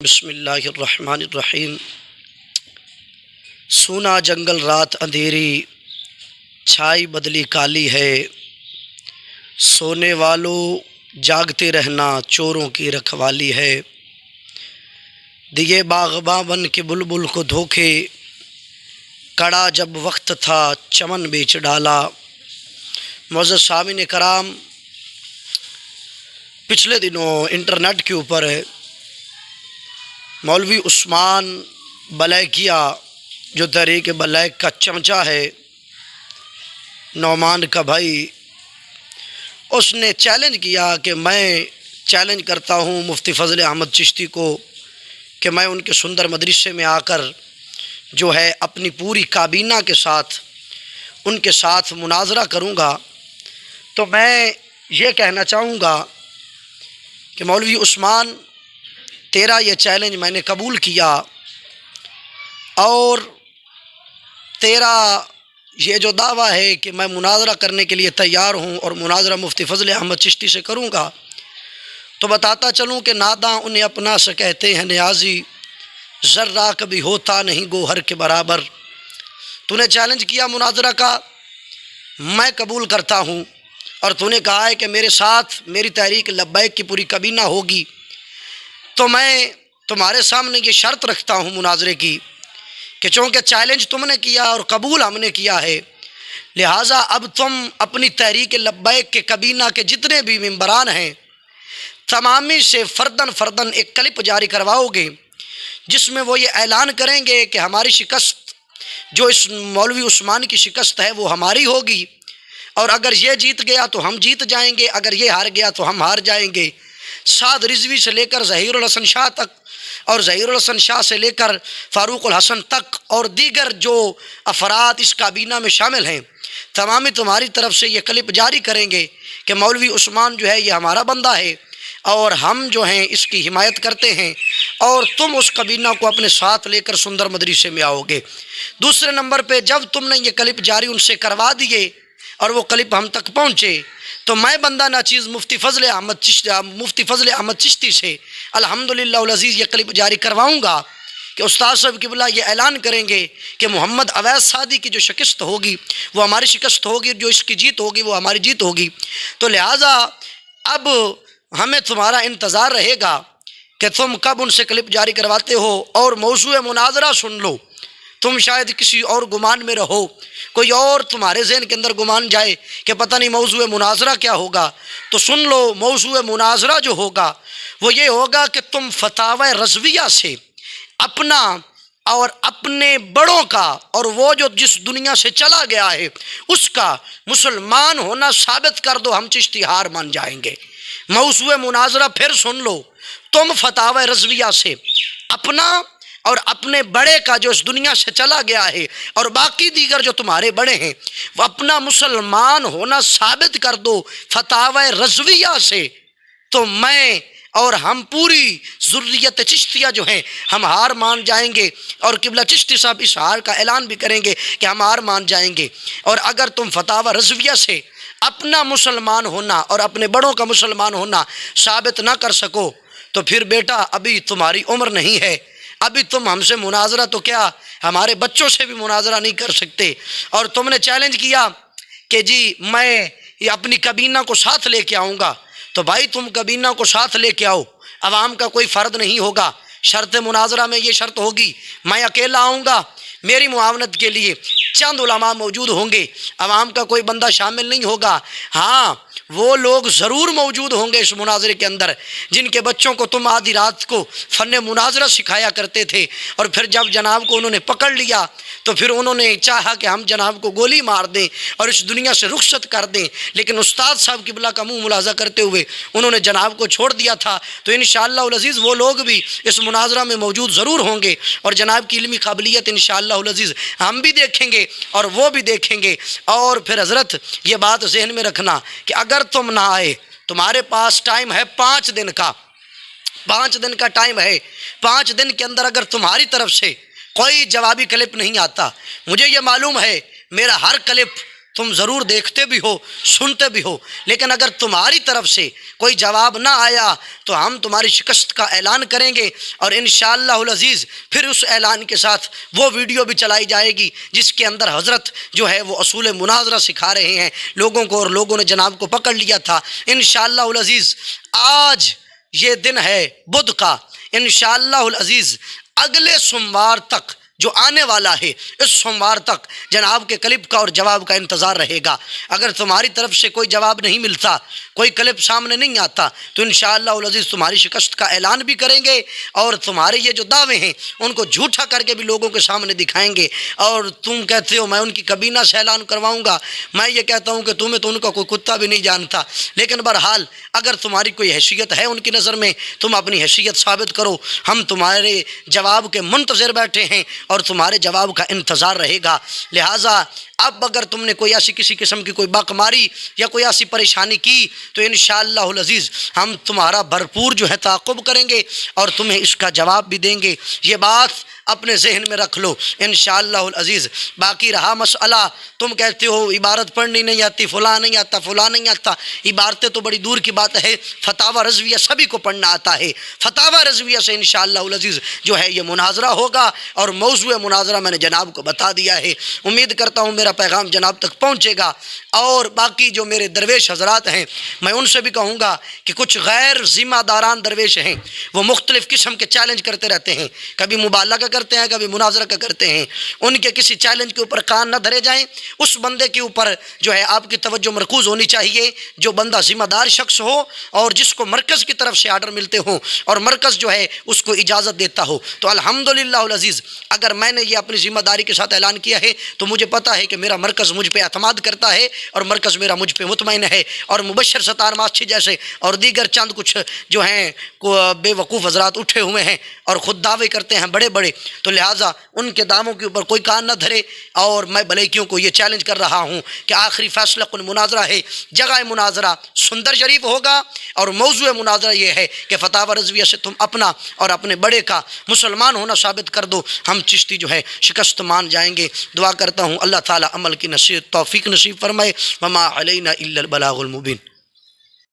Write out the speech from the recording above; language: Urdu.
بسم اللہ الرحمن الرحیم۔ سونا جنگل رات اندھیری، چھائی بدلی کالی ہے، سونے والوں جاگتے رہنا چوروں کی رکھوالی ہے۔ دیے باغباں بن کے بلبل کو دھوکے، کڑا جب وقت تھا چمن بیچ ڈالا۔ معزز سامعین کرام، پچھلے دنوں انٹرنیٹ کے اوپر مولوی عثمان بلیکیا جو تحریک بلیک کا چمچہ ہے، نعمان کا بھائی، اس نے چیلنج کیا کہ میں چیلنج کرتا ہوں مفتی فضل احمد چشتی کو کہ میں ان کے سندر مدرسے میں آ کر جو ہے اپنی پوری کابینہ کے ساتھ ان کے ساتھ مناظرہ کروں گا۔ تو میں یہ کہنا چاہوں گا کہ مولوی عثمان، تیرا یہ چیلنج میں نے قبول کیا، اور تیرا یہ جو دعویٰ ہے کہ میں مناظرہ کرنے کے لیے تیار ہوں اور مناظرہ مفتی فضل احمد چشتی سے کروں گا، تو بتاتا چلوں کہ ناداں انہیں اپنا سے کہتے ہیں نیازی، ذرہ کبھی ہوتا نہیں گوہر کے برابر۔ تو نے چیلنج کیا مناظرہ کا، میں قبول کرتا ہوں، اور تو نے کہا ہے کہ میرے ساتھ میری تحریک لبیک کی پوری کابینہ ہوگی، تو میں تمہارے سامنے یہ شرط رکھتا ہوں مناظرے کی کہ چونکہ چیلنج تم نے کیا اور قبول ہم نے کیا ہے، لہٰذا اب تم اپنی تحریک لبیک کے کابینہ کے جتنے بھی ممبران ہیں تمامی سے فرداً ایک کلپ جاری کرواؤ گے، جس میں وہ یہ اعلان کریں گے کہ ہماری شکست، جو اس مولوی عثمان کی شکست ہے، وہ ہماری ہوگی، اور اگر یہ جیت گیا تو ہم جیت جائیں گے، اگر یہ ہار گیا تو ہم ہار جائیں گے۔ سعد رضوی سے لے کر ظہیر الحسن شاہ تک، اور ظہیر الحسن شاہ سے لے کر فاروق الحسن تک، اور دیگر جو افراد اس کابینہ میں شامل ہیں، تمامی تمہاری طرف سے یہ کلپ جاری کریں گے کہ مولوی عثمان جو ہے یہ ہمارا بندہ ہے، اور ہم جو ہیں اس کی حمایت کرتے ہیں، اور تم اس کابینہ کو اپنے ساتھ لے کر سندر مدرسے میں آؤ گے۔ دوسرے نمبر پہ، جب تم نے یہ کلپ جاری ان سے کروا دیے اور وہ کلپ ہم تک پہنچے، تو میں بندہ ناچیز مفتی فضل احمد چشتی سے الحمدللہ العزیز یہ کلپ جاری کرواؤں گا کہ استاد صاحب قبلہ یہ اعلان کریں گے کہ محمد اویس سعدی کی جو شکست ہوگی وہ ہماری شکست ہوگی، جو اس کی جیت ہوگی وہ ہماری جیت ہوگی۔ تو لہٰذا اب ہمیں تمہارا انتظار رہے گا کہ تم کب ان سے کلپ جاری کرواتے ہو، اور موضوع مناظرہ سن لو۔ تم شاید کسی اور گمان میں رہو، کوئی اور تمہارے ذہن کے اندر گمان جائے کہ پتہ نہیں موضوع مناظرہ کیا ہوگا، تو سن لو، موضوع مناظرہ جو ہوگا وہ یہ ہوگا کہ تم فتاوی رضویہ سے اپنا اور اپنے بڑوں کا، اور وہ جو جس دنیا سے چلا گیا ہے اس کا مسلمان ہونا ثابت کر دو، ہم چشتی ہار مان جائیں گے۔ موضوع مناظرہ پھر سن لو، تم فتاوی رضویہ سے اپنا اور اپنے بڑے کا جو اس دنیا سے چلا گیا ہے، اور باقی دیگر جو تمہارے بڑے ہیں، وہ اپنا مسلمان ہونا ثابت کر دو فتاوی رضویہ سے، تو میں اور ہم پوری ذریت چشتیہ جو ہیں ہم ہار مان جائیں گے، اور قبلہ چشتی صاحب اس ہار کا اعلان بھی کریں گے کہ ہم ہار مان جائیں گے۔ اور اگر تم فتاوی رضویہ سے اپنا مسلمان ہونا اور اپنے بڑوں کا مسلمان ہونا ثابت نہ کر سکو، تو پھر بیٹا ابھی تمہاری عمر نہیں ہے، ابھی تم ہم سے مناظرہ تو کیا ہمارے بچوں سے بھی مناظرہ نہیں کر سکتے۔ اور تم نے چیلنج کیا کہ جی میں یہ اپنی کابینہ کو ساتھ لے کے آؤں گا، تو بھائی تم کابینہ کو ساتھ لے کے آؤ، عوام کا کوئی فرد نہیں ہوگا۔ شرط مناظرہ میں یہ شرط ہوگی، میں اکیلا آؤں گا، میری معاونت کے لیے چند علماء موجود ہوں گے، عوام کا کوئی بندہ شامل نہیں ہوگا۔ ہاں، وہ لوگ ضرور موجود ہوں گے اس مناظرے کے اندر جن کے بچوں کو تم آدھی رات کو فن مناظرہ سکھایا کرتے تھے، اور پھر جب جناب کو انہوں نے پکڑ لیا تو پھر انہوں نے چاہا کہ ہم جناب کو گولی مار دیں اور اس دنیا سے رخصت کر دیں، لیکن استاد صاحب قبلہ کا منہ ملاحظہ کرتے ہوئے انہوں نے جناب کو چھوڑ دیا تھا۔ تو انشاءاللہ العزیز وہ لوگ بھی اس مناظرہ میں موجود ضرور ہوں گے، اور جناب کی علمی قابلیت انشاءاللہ العزیز ہم بھی دیکھیں گے اور وہ بھی دیکھیں گے۔ اور پھر حضرت یہ بات ذہن میں رکھنا کہ اگر تم نہ آئے، تمہارے پاس ٹائم ہے 5 دن کا، 5 دن کا ٹائم ہے، 5 دن کے اندر اگر تمہاری طرف سے کوئی جوابی کلپ نہیں آتا، مجھے یہ معلوم ہے میرا ہر کلپ تم ضرور دیکھتے بھی ہو سنتے بھی ہو، لیکن اگر تمہاری طرف سے کوئی جواب نہ آیا تو ہم تمہاری شکست کا اعلان کریں گے، اور انشاءاللہ العزیز پھر اس اعلان کے ساتھ وہ ویڈیو بھی چلائی جائے گی جس کے اندر حضرت جو ہے وہ اصول مناظرہ سکھا رہے ہیں لوگوں کو، اور لوگوں نے جناب کو پکڑ لیا تھا۔ انشاءاللہ العزیز آج یہ دن ہے بدھ کا، انشاءاللہ العزیز اگلے سوموار تک جو آنے والا ہے، اس سوموار تک جناب کے کلپ کا اور جواب کا انتظار رہے گا۔ اگر تمہاری طرف سے کوئی جواب نہیں ملتا، کوئی کلپ سامنے نہیں آتا، تو انشاءاللہ العزیز تمہاری شکست کا اعلان بھی کریں گے، اور تمہارے یہ جو دعوے ہیں ان کو جھوٹا کر کے بھی لوگوں کے سامنے دکھائیں گے۔ اور تم کہتے ہو میں ان کی کابینہ سے اعلان کرواؤں گا، میں یہ کہتا ہوں کہ تمہیں تو ان کا کوئی کتا بھی نہیں جانتا، لیکن بہرحال اگر تمہاری کوئی حیثیت ہے ان کی نظر میں، تم اپنی حیثیت ثابت کرو، ہم تمہارے جواب کے منتظر بیٹھے ہیں اور تمہارے جواب کا انتظار رہے گا۔ لہٰذا اب اگر تم نے کوئی ایسی کسی قسم کی کوئی بک ماری یا کوئی ایسی پریشانی کی تو انشاءاللہ العزیز ہم تمہارا بھرپور جو ہے تعاقب کریں گے اور تمہیں اس کا جواب بھی دیں گے۔ یہ بات اپنے ذہن میں رکھ لو انشاءاللہ العزیز۔ باقی رہا مسئلہ، تم کہتے ہو عبارت پڑھنی نہیں آتی، فلاں نہیں آتا، فلاں نہیں آتا، عبارتیں تو بڑی دور کی بات ہے، فتاوی رضویہ سبھی کو پڑھنا آتا ہے۔ فتاوی رضویہ سے انشاءاللہ العزیز جو ہے یہ مناظرہ ہوگا، اور موضوع مناظرہ میں نے جناب کو بتا دیا ہے۔ امید کرتا ہوں میرا پیغام جناب تک پہنچے گا، اور باقی جو میرے درویش حضرات ہیں میں ان سے بھی کہوں گا کہ کچھ غیر ذمہ داران درویش ہیں، وہ مختلف قسم کے چیلنج کرتے رہتے ہیں، کبھی مبالغہ کرتے ہیں، کبھی مناظرہ کا کرتے ہیں۔ ان کے کسی چیلنج کے اوپر کان نہ دھرے جائیں، اس بندے کے اوپر جو ہے آپ کی توجہ مرکوز ہونی چاہیے جو بندہ ذمہ دار شخص ہو اور جس کو مرکز کی طرف سے آرڈر ملتے ہوں اور مرکز جو ہے اس کو اجازت دیتا ہو۔ تو الحمدللہ العزیز اگر میں نے یہ اپنی ذمہ داری کے ساتھ اعلان کیا ہے تو مجھے پتہ ہے کہ میرا مرکز مجھ پہ اعتماد کرتا ہے اور مرکز میرا مجھ پہ مطمئن ہے، اور مبشر ستار ماسچھی جیسے اور دیگر چند کچھ جو ہیں بے وقوف حضرات اٹھے ہوئے ہیں اور خود دعوے کرتے ہیں بڑے بڑے، تو لہٰذا ان کے دعووں کے اوپر کوئی کان نہ دھرے۔ اور میں بلیکیوں کو یہ چیلنج کر رہا ہوں کہ آخری فیصلہ کن مناظرہ ہے، جگہ مناظرہ سندر شریف ہوگا، اور موضوع مناظرہ یہ ہے کہ فتاوی رضویہ سے تم اپنا اور اپنے بڑے کا مسلمان ہونا ثابت کر دو، ہم چشتی جو ہے شکست مان جائیں گے۔ دعا کرتا ہوں اللہ تعالی عمل کی توفیق نصیب فرمائے۔ وما علینا الا البلاغ المبین۔